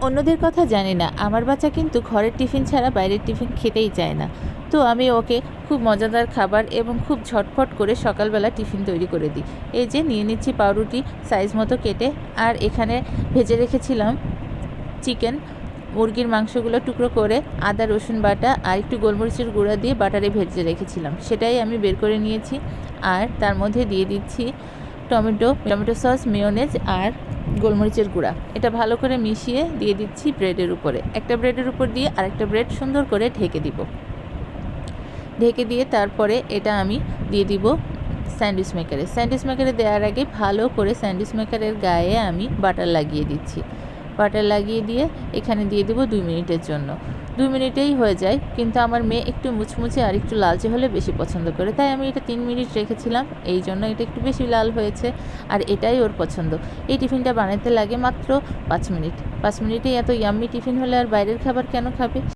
অন্যদের কথা জানি না, আমার বাচ্চা কিন্তু ঘরের টিফিন ছাড়া বাইরের টিফিন খেতেই চায় না। তো আমি ওকে খুব মজাদার খাবার এবং খুব ঝটফট করে সকালবেলা টিফিন তৈরি করে দিই। এই যে নিয়ে নিচ্ছি পাউরুটি সাইজ মতো কেটে, আর এখানে ভেজে রেখেছিলাম চিকেন। মুরগির মাংসগুলো টুকরো করে আদা রসুন বাটা আর একটু গোলমরিচের গুঁড়া দিয়ে বাটারে ভেজে রেখেছিলাম, সেটাই আমি বের করে নিয়েছি। আর তার মধ্যে দিয়ে দিচ্ছি টমেটো সস, মেয়োনেজ আর গোলমরিচের গুঁড়া। এটা ভালো করে মিশিয়ে দিয়ে দিচ্ছি ব্রেডের উপরে। একটা ব্রেডের উপর দিয়ে আরেকটা ব্রেড সুন্দর করে ঢেকে দিব। ঢেকে দিয়ে তারপরে এটা আমি দিয়ে দিব স্যান্ডউইচ মেকারে। স্যান্ডউইচ মেকারে দেওয়ার আগে ভালো করে স্যান্ডউইচ মেকারের গায়ে আমি বাটার লাগিয়ে দিচ্ছি। বাটার লাগিয়ে দিয়ে এখানে দিয়ে দেবো 2 মিনিটের জন্য। 2 মিনিটেই হয়ে যায়, কিন্তু আমার মেয়ে একটু মুচমুচে আর একটু লালচে হলে বেশি পছন্দ করে, তাই আমি এটা 3 মিনিট রেখেছিলাম, এই জন্য এটা একটু বেশি লাল হয়েছে। আর এটাই ওর পছন্দ। এই টিফিনটা বানাতে লাগে মাত্র 5 মিনিট। 5 মিনিটেই এত ইয়াম্মি টিফিন হলে আর বাইরের খাবার কেন খাবে।